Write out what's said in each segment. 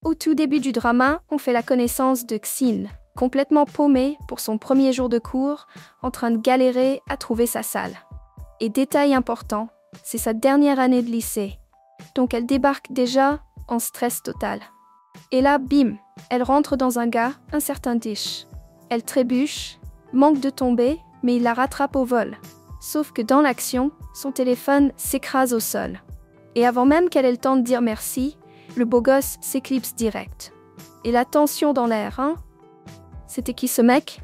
Au tout début du drama, on fait la connaissance de Xin, complètement paumée pour son premier jour de cours, en train de galérer à trouver sa salle. Et détail important, c'est sa dernière année de lycée. Donc elle débarque déjà en stress total. Et là, bim, elle rentre dans un gars, un certain Dish. Elle trébuche, manque de tomber, mais il la rattrape au vol. Sauf que dans l'action, son téléphone s'écrase au sol. Et avant même qu'elle ait le temps de dire merci, le beau gosse s'éclipse direct. Et la tension dans l'air, hein? C'était qui ce mec?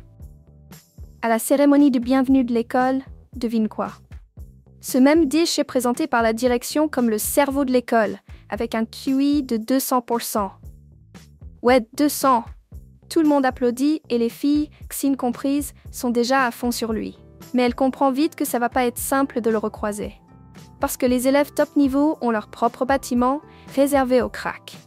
À la cérémonie de bienvenue de l'école, devine quoi? Ce même Dish est présenté par la direction comme le cerveau de l'école, avec un QI de 200%. Ouais, 200! Tout le monde applaudit et les filles, Xin comprises, sont déjà à fond sur lui. Mais elle comprend vite que ça va pas être simple de le recroiser. Parce que les élèves top niveau ont leur propre bâtiment réservé aux cracks.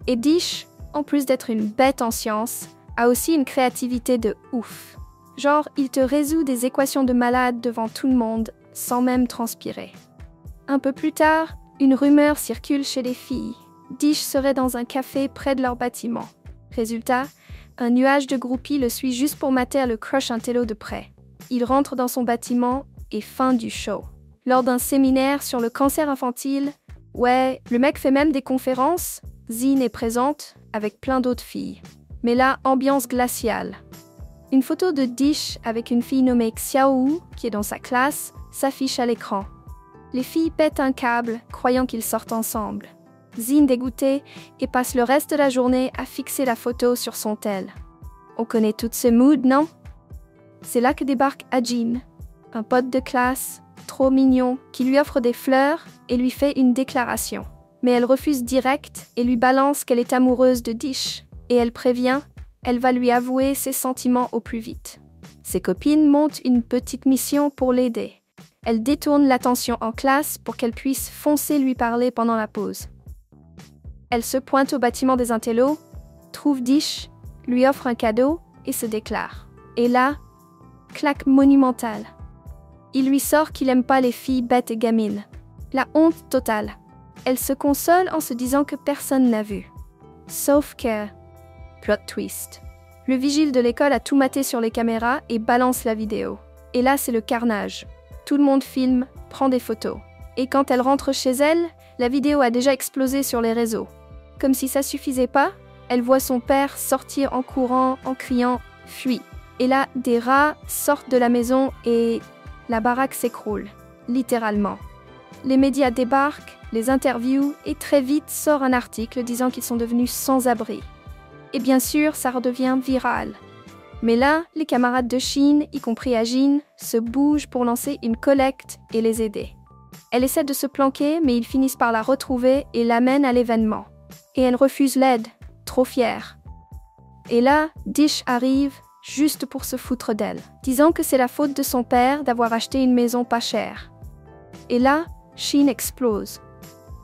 Et Dish, en plus d'être une bête en sciences, a aussi une créativité de ouf. Genre, il te résout des équations de malade devant tout le monde, sans même transpirer. Un peu plus tard, une rumeur circule chez les filles. Dish serait dans un café près de leur bâtiment. Résultat, un nuage de groupies le suit juste pour mater le crush intello de près. Il rentre dans son bâtiment et fin du show. Lors d'un séminaire sur le cancer infantile, ouais, le mec fait même des conférences, Xin est présente, avec plein d'autres filles. Mais là, ambiance glaciale. Une photo de Dish avec une fille nommée Xiaowu, qui est dans sa classe, s'affiche à l'écran. Les filles pètent un câble, croyant qu'ils sortent ensemble. Xin dégoûté et passe le reste de la journée à fixer la photo sur son tel. On connaît tout ce mood, non? C'est là que débarque Ajin, un pote de classe, trop mignon, qui lui offre des fleurs et lui fait une déclaration. Mais elle refuse direct et lui balance qu'elle est amoureuse de Dish. Et elle prévient, elle va lui avouer ses sentiments au plus vite. Ses copines montent une petite mission pour l'aider. Elle détourne l'attention en classe pour qu'elle puisse foncer lui parler pendant la pause. Elle se pointe au bâtiment des intellos, trouve Dish, lui offre un cadeau et se déclare. Et là, claque monumentale. Il lui sort qu'il aime pas les filles bêtes et gamines. La honte totale. Elle se console en se disant que personne n'a vu. Sauf que... Plot twist. Le vigile de l'école a tout maté sur les caméras et balance la vidéo. Et là, c'est le carnage. Tout le monde filme, prend des photos. Et quand elle rentre chez elle, la vidéo a déjà explosé sur les réseaux. Comme si ça suffisait pas, elle voit son père sortir en courant, en criant « Fuis !» Et là, des rats sortent de la maison et la baraque s'écroule, littéralement. Les médias débarquent, les interviewent et très vite sort un article disant qu'ils sont devenus sans abri. Et bien sûr, ça redevient viral. Mais là, les camarades de Xin, y compris Ajin, se bougent pour lancer une collecte et les aider. Elle essaie de se planquer, mais ils finissent par la retrouver et l'amènent à l'événement. Et elle refuse l'aide, trop fière. Et là, Dish arrive, juste pour se foutre d'elle, disant que c'est la faute de son père d'avoir acheté une maison pas chère. Et là, Xin explose.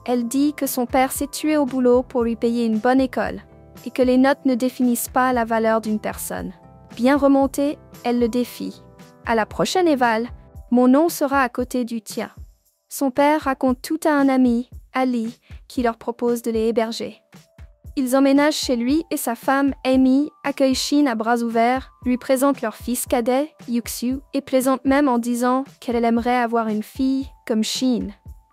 Elle dit que son père s'est tué au boulot pour lui payer une bonne école, et que les notes ne définissent pas la valeur d'une personne. Bien remontée, elle le défie. À la prochaine éval, mon nom sera à côté du tien. Son père raconte tout à un ami, Ali, qui leur propose de les héberger. Ils emménagent chez lui et sa femme, Amy, accueille Xin à bras ouverts, lui présente leur fils cadet, Yuxiu, et plaisante même en disant qu'elle aimerait avoir une fille comme Xin,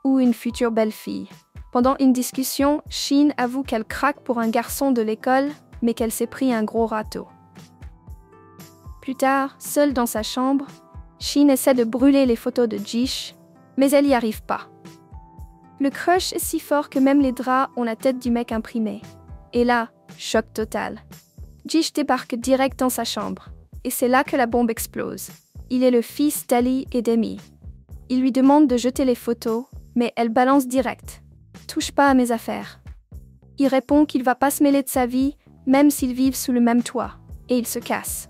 ou une future belle-fille. Pendant une discussion, Xin avoue qu'elle craque pour un garçon de l'école, mais qu'elle s'est pris un gros râteau. Plus tard, seule dans sa chambre, Xin essaie de brûler les photos de Dish, mais elle n'y arrive pas. Le crush est si fort que même les draps ont la tête du mec imprimée. Et là, choc total. Dish débarque direct dans sa chambre, et c'est là que la bombe explose. Il est le fils d'Ali et d'Amy. Il lui demande de jeter les photos, mais elle balance direct. Touche pas à mes affaires. Il répond qu'il va pas se mêler de sa vie, même s'ils vivent sous le même toit, et il se casse.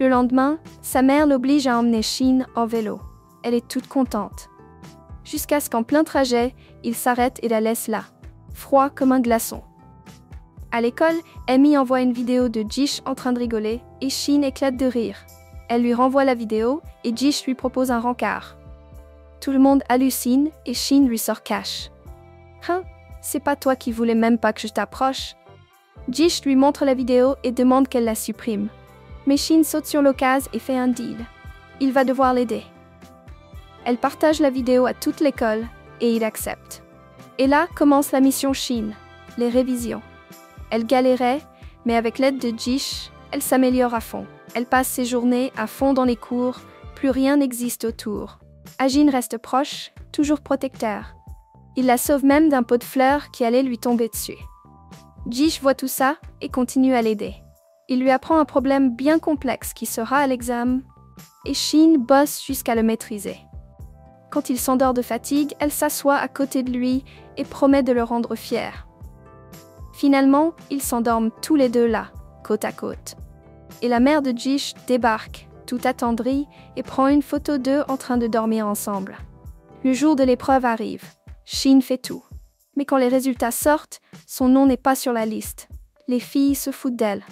Le lendemain, sa mère l'oblige à emmener Xin en vélo. Elle est toute contente. Jusqu'à ce qu'en plein trajet, il s'arrête et la laisse là, froid comme un glaçon. À l'école, Amy envoie une vidéo de Dish en train de rigoler et Xin éclate de rire. Elle lui renvoie la vidéo et Dish lui propose un rencard. Tout le monde hallucine et Xin lui sort cash. Hein, c'est pas toi qui voulais même pas que je t'approche? Jish lui montre la vidéo et demande qu'elle la supprime. Mais Shin saute sur l'occasion et fait un deal. Il va devoir l'aider. Elle partage la vidéo à toute l'école et il accepte. Et là commence la mission Shin, les révisions. Elle galérait, mais avec l'aide de Jish, elle s'améliore à fond. Elle passe ses journées à fond dans les cours, plus rien n'existe autour. Ajin reste proche, toujours protecteur. Il la sauve même d'un pot de fleurs qui allait lui tomber dessus. Jish voit tout ça et continue à l'aider. Il lui apprend un problème bien complexe qui sera à l'examen, et Shin bosse jusqu'à le maîtriser. Quand il s'endort de fatigue, elle s'assoit à côté de lui et promet de le rendre fier. Finalement, ils s'endorment tous les deux là, côte à côte. Et la mère de Jish débarque, tout attendrie, et prend une photo d'eux en train de dormir ensemble. Le jour de l'épreuve arrive. Shin fait tout. Mais quand les résultats sortent, son nom n'est pas sur la liste. Les filles se foutent d'elle.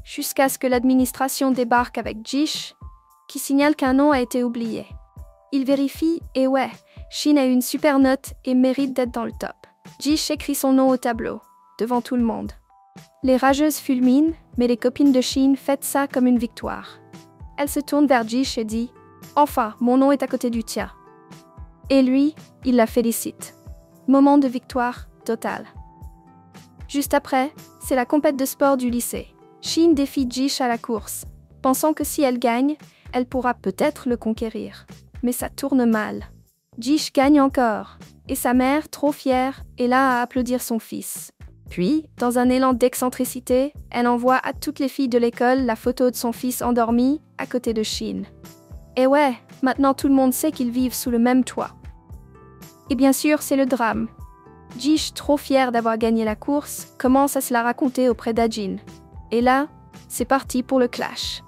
Jusqu'à ce que l'administration débarque avec Jish, qui signale qu'un nom a été oublié. Il vérifie et ouais, Shin a eu une super note et mérite d'être dans le top. Jish écrit son nom au tableau, devant tout le monde. Les rageuses fulminent, mais les copines de Shin fêtent ça comme une victoire. Elle se tourne vers Jish et dit « Enfin, mon nom est à côté du tien. » Et lui, il la félicite. Moment de victoire totale. Juste après, c'est la compète de sport du lycée. Shin défie Jish à la course, pensant que si elle gagne, elle pourra peut-être le conquérir. Mais ça tourne mal. Jish gagne encore, et sa mère, trop fière, est là à applaudir son fils. Puis, dans un élan d'excentricité, elle envoie à toutes les filles de l'école la photo de son fils endormi à côté de Shin. Et ouais, maintenant tout le monde sait qu'ils vivent sous le même toit. Et bien sûr, c'est le drame. Jish, trop fière d'avoir gagné la course, commence à se la raconter auprès d'Ajin. Et là, c'est parti pour le clash.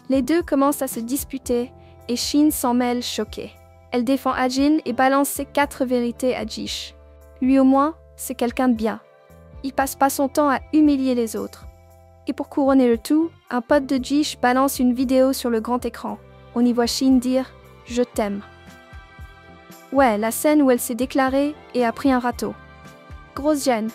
Les deux commencent à se disputer et Shin s'en mêle choquée. Elle défend Ajin et balance ses 4 vérités à Jish. Lui au moins, c'est quelqu'un de bien. Il passe pas son temps à humilier les autres. Et pour couronner le tout, un pote de Jish balance une vidéo sur le grand écran. On y voit Shin dire « Je t'aime ». Ouais, la scène où elle s'est déclarée et a pris un râteau. Grosse gêne.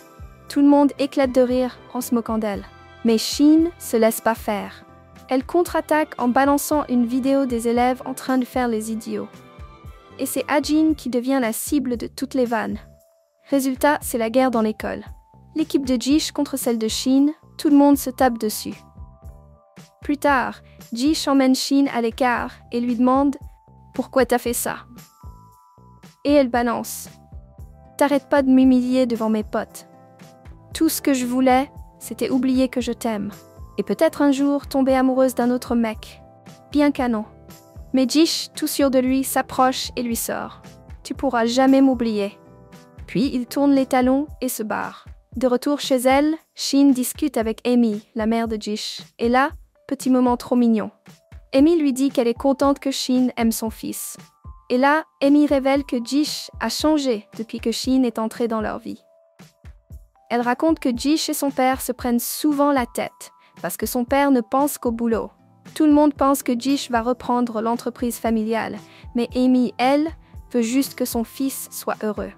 Tout le monde éclate de rire en se moquant d'elle. Mais Shin se laisse pas faire. Elle contre-attaque en balançant une vidéo des élèves en train de faire les idiots. Et c'est Ajin qui devient la cible de toutes les vannes. Résultat, c'est la guerre dans l'école. L'équipe de Jish contre celle de Shin, tout le monde se tape dessus. Plus tard, Jish emmène Shin à l'écart et lui demande « Pourquoi t'as fait ça ?» Et elle balance « T'arrêtes pas de m'humilier devant mes potes. Tout ce que je voulais, c'était oublier que je t'aime. Et peut-être un jour tomber amoureuse d'un autre mec. Bien canon. » Mais Jish, tout sûr de lui, s'approche et lui sort « Tu pourras jamais m'oublier. » Puis il tourne les talons et se barre. De retour chez elle, Shin discute avec Amy, la mère de Jish. Et là, petit moment trop mignon. Amy lui dit qu'elle est contente que Shin aime son fils. Et là, Amy révèle que Jish a changé depuis que Shin est entré dans leur vie. Elle raconte que Jish et son père se prennent souvent la tête, parce que son père ne pense qu'au boulot. Tout le monde pense que Jish va reprendre l'entreprise familiale, mais Amy, elle, veut juste que son fils soit heureux.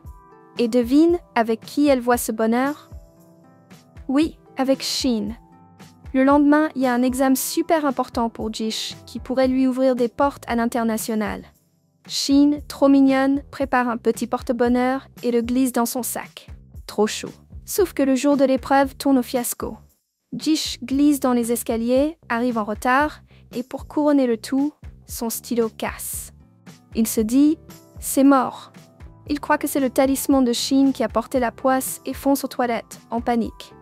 Et devine avec qui elle voit ce bonheur? Oui, avec Shin. Le lendemain, il y a un examen super important pour Jish, qui pourrait lui ouvrir des portes à l'international. Shin, trop mignonne, prépare un petit porte-bonheur et le glisse dans son sac. Trop chaud. Sauf que le jour de l'épreuve tourne au fiasco. Jish glisse dans les escaliers, arrive en retard, et pour couronner le tout, son stylo casse. Il se dit « C'est mort ». Il croit que c'est le talisman de Shin qui a porté la poisse et fonce aux toilettes, en panique.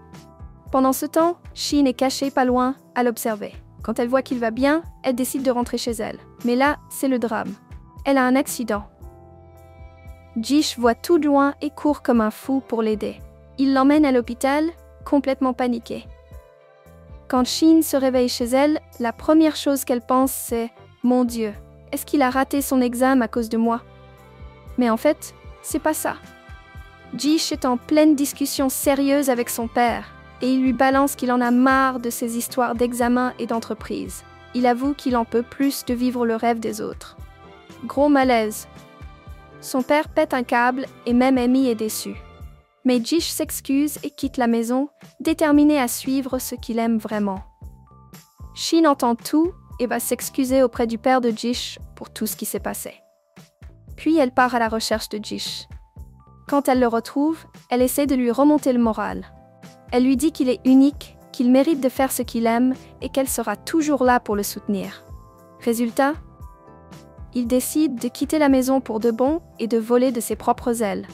Pendant ce temps, Shin est cachée pas loin, à l'observer. Quand elle voit qu'il va bien, elle décide de rentrer chez elle. Mais là, c'est le drame. Elle a un accident. Jish voit tout de loin et court comme un fou pour l'aider. Il l'emmène à l'hôpital, complètement paniqué. Quand Shin se réveille chez elle, la première chose qu'elle pense c'est « Mon Dieu, est-ce qu'il a raté son examen à cause de moi ?» Mais en fait, c'est pas ça. Jish est en pleine discussion sérieuse avec son père et il lui balance qu'il en a marre de ses histoires d'examen et d'entreprise. Il avoue qu'il en peut plus de vivre le rêve des autres. Gros malaise. Son père pète un câble et même Amy est déçue. Mais Jish s'excuse et quitte la maison, déterminé à suivre ce qu'il aime vraiment. Shin entend tout et va s'excuser auprès du père de Jish pour tout ce qui s'est passé. Puis elle part à la recherche de Jish. Quand elle le retrouve, elle essaie de lui remonter le moral. Elle lui dit qu'il est unique, qu'il mérite de faire ce qu'il aime et qu'elle sera toujours là pour le soutenir. Résultat, il décide de quitter la maison pour de bon et de voler de ses propres ailes.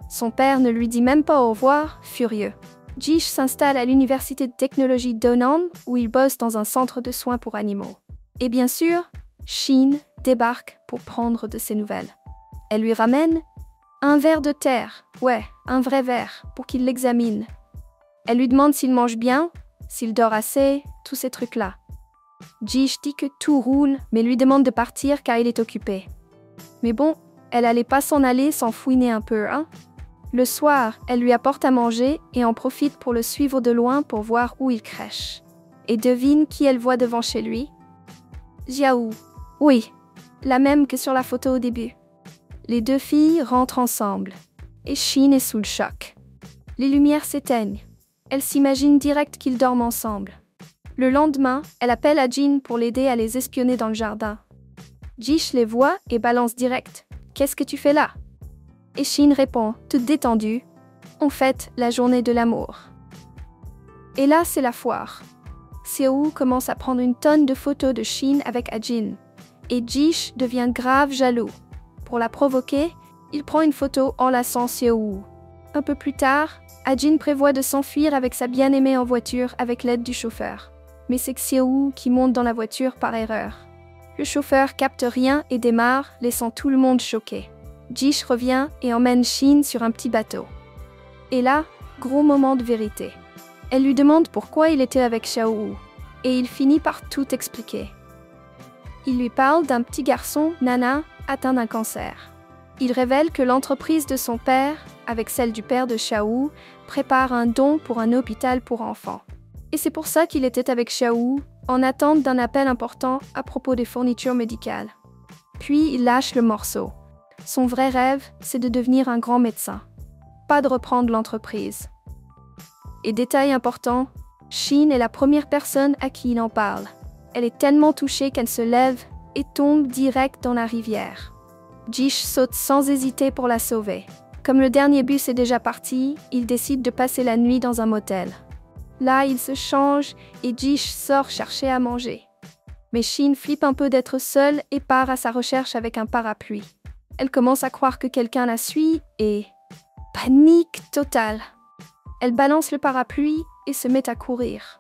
Son père ne lui dit même pas au revoir, furieux. Jish s'installe à l'université de technologie d'Onan où il bosse dans un centre de soins pour animaux. Et bien sûr, Shin débarque pour prendre de ses nouvelles. Elle lui ramène un ver de terre, ouais, un vrai ver, pour qu'il l'examine. Elle lui demande s'il mange bien, s'il dort assez, tous ces trucs-là. Jish dit que tout roule, mais lui demande de partir car il est occupé. Mais bon, elle allait pas s'en aller sans fouiner un peu, hein? Le soir, elle lui apporte à manger et en profite pour le suivre de loin pour voir où il crèche. Et devine qui elle voit devant chez lui? Xiao. Oui, la même que sur la photo au début. Les deux filles rentrent ensemble. Et Shin est sous le choc. Les lumières s'éteignent. Elle s'imagine direct qu'ils dorment ensemble. Le lendemain, elle appelle à Jin pour l'aider à les espionner dans le jardin. Jish les voit et balance direct. « Qu'est-ce que tu fais là ?» Et Shin répond, toute détendue, « On fête la journée de l'amour. » Et là, c'est la foire. Seo commence à prendre une tonne de photos de Shin avec Ajin. Et Jish devient grave jaloux. Pour la provoquer, il prend une photo enlaçant Seo. Un peu plus tard, Ajin prévoit de s'enfuir avec sa bien-aimée en voiture avec l'aide du chauffeur. Mais c'est Seo qui monte dans la voiture par erreur. Le chauffeur capte rien et démarre, laissant tout le monde choqué. Jish revient et emmène Shin sur un petit bateau. Et là, gros moment de vérité. Elle lui demande pourquoi il était avec Xiao, et il finit par tout expliquer. Il lui parle d'un petit garçon, Nana, atteint d'un cancer. Il révèle que l'entreprise de son père, avec celle du père de Xiao, prépare un don pour un hôpital pour enfants. Et c'est pour ça qu'il était avec Xiao, en attente d'un appel important à propos des fournitures médicales. Puis il lâche le morceau. Son vrai rêve, c'est de devenir un grand médecin. Pas de reprendre l'entreprise. Et détail important, Shin est la première personne à qui il en parle. Elle est tellement touchée qu'elle se lève et tombe direct dans la rivière. Jish saute sans hésiter pour la sauver. Comme le dernier bus est déjà parti, il décide de passer la nuit dans un motel. Là, il se change et Jish sort chercher à manger. Mais Shin flippe un peu d'être seule et part à sa recherche avec un parapluie. Elle commence à croire que quelqu'un la suit et... panique totale. Elle balance le parapluie et se met à courir.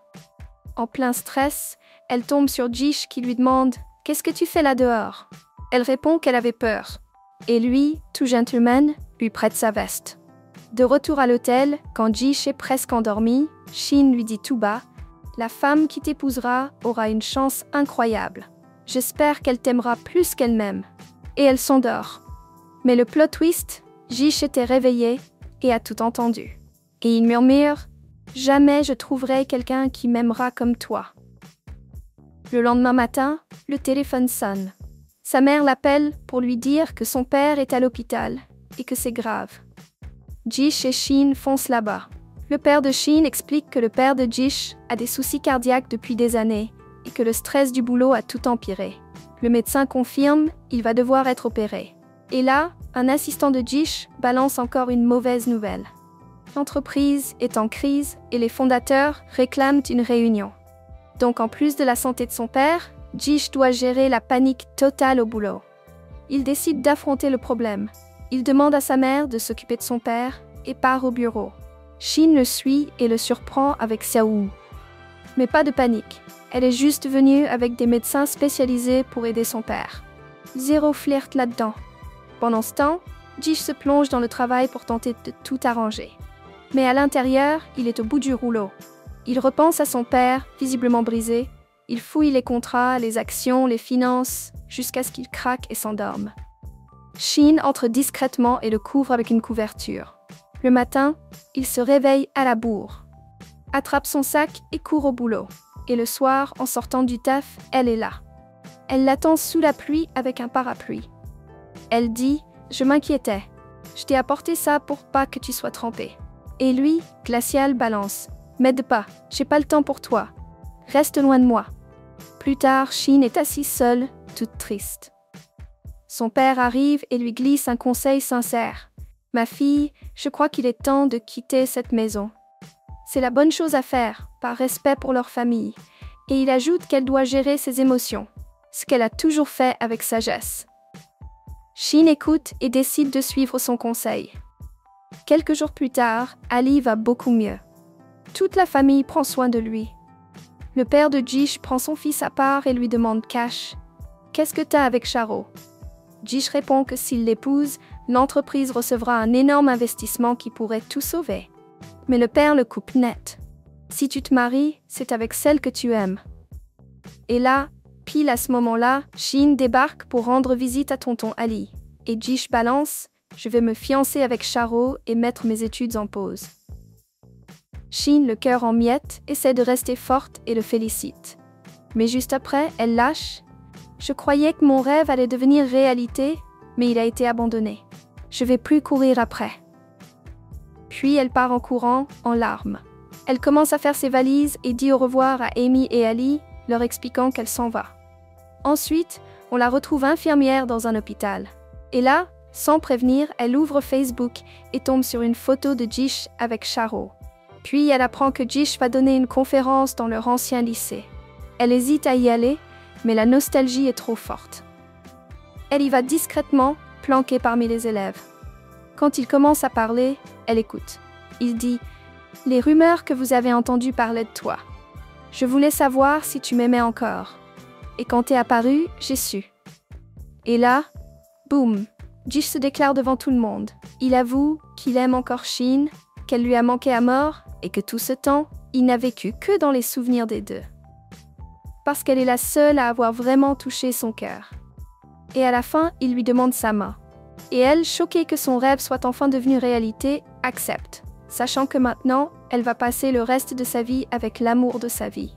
En plein stress, elle tombe sur Jish qui lui demande « Qu'est-ce que tu fais là dehors ?» Elle répond qu'elle avait peur. Et lui, tout gentleman, lui prête sa veste. De retour à l'hôtel, quand Jish est presque endormie, Shin lui dit tout bas « La femme qui t'épousera aura une chance incroyable. J'espère qu'elle t'aimera plus qu'elle m'aime. » Et elle s'endort. Mais le plot twist, Jish était réveillé et a tout entendu. Et il murmure « Jamais je trouverai quelqu'un qui m'aimera comme toi. » Le lendemain matin, le téléphone sonne. Sa mère l'appelle pour lui dire que son père est à l'hôpital et que c'est grave. Jish et Shin foncent là-bas. Le père de Shin explique que le père de Jish a des soucis cardiaques depuis des années et que le stress du boulot a tout empiré. Le médecin confirme qu'il va devoir être opéré. Et là, un assistant de Jish balance encore une mauvaise nouvelle. L'entreprise est en crise et les fondateurs réclament une réunion. Donc en plus de la santé de son père, Jish doit gérer la panique totale au boulot. Il décide d'affronter le problème. Il demande à sa mère de s'occuper de son père et part au bureau. Shin le suit et le surprend avec Xiao. Mais pas de panique. Elle est juste venue avec des médecins spécialisés pour aider son père. Zéro flirt là-dedans. Pendant ce temps, Jish se plonge dans le travail pour tenter de tout arranger. Mais à l'intérieur, il est au bout du rouleau. Il repense à son père, visiblement brisé. Il fouille les contrats, les actions, les finances, jusqu'à ce qu'il craque et s'endorme. Shin entre discrètement et le couvre avec une couverture. Le matin, il se réveille à la bourre, attrape son sac et court au boulot. Et le soir, en sortant du taf, elle est là. Elle l'attend sous la pluie avec un parapluie. Elle dit « Je m'inquiétais. Je t'ai apporté ça pour pas que tu sois trempé. » Et lui, glacial, balance. M'aide pas, j'ai pas le temps pour toi. Reste loin de moi. Plus tard, Shin est assise seule, toute triste. Son père arrive et lui glisse un conseil sincère. Ma fille, je crois qu'il est temps de quitter cette maison. C'est la bonne chose à faire, par respect pour leur famille. Et il ajoute qu'elle doit gérer ses émotions, ce qu'elle a toujours fait avec sagesse. Shin écoute et décide de suivre son conseil. Quelques jours plus tard, Ali va beaucoup mieux. Toute la famille prend soin de lui. Le père de Jish prend son fils à part et lui demande cash. « Qu'est-ce que t'as avec Charo ?» Jish répond que s'il l'épouse, l'entreprise recevra un énorme investissement qui pourrait tout sauver. Mais le père le coupe net. « Si tu te maries, c'est avec celle que tu aimes. » Et là, pile à ce moment-là, Shin débarque pour rendre visite à tonton Ali. Et Jish balance « Je vais me fiancer avec Charo et mettre mes études en pause. » Shin, le cœur en miettes, essaie de rester forte et le félicite. Mais juste après, elle lâche. « Je croyais que mon rêve allait devenir réalité, mais il a été abandonné. Je vais plus courir après. » Puis elle part en courant, en larmes. Elle commence à faire ses valises et dit au revoir à Amy et Ali, leur expliquant qu'elle s'en va. Ensuite, on la retrouve infirmière dans un hôpital. Et là, sans prévenir, elle ouvre Facebook et tombe sur une photo de Jish avec Charo. Puis elle apprend que Jish va donner une conférence dans leur ancien lycée. Elle hésite à y aller, mais la nostalgie est trop forte. Elle y va discrètement, planquée parmi les élèves. Quand il commence à parler, elle écoute. Il dit « Les rumeurs que vous avez entendues parlaient de toi. Je voulais savoir si tu m'aimais encore. Et quand t'es apparu, j'ai su. » Et là, boum, Jish se déclare devant tout le monde. Il avoue qu'il aime encore Shin, qu'elle lui a manqué à mort, et que tout ce temps, il n'a vécu que dans les souvenirs des deux. Parce qu'elle est la seule à avoir vraiment touché son cœur. Et à la fin, il lui demande sa main. Et elle, choquée que son rêve soit enfin devenu réalité, accepte, sachant que maintenant, elle va passer le reste de sa vie avec l'amour de sa vie.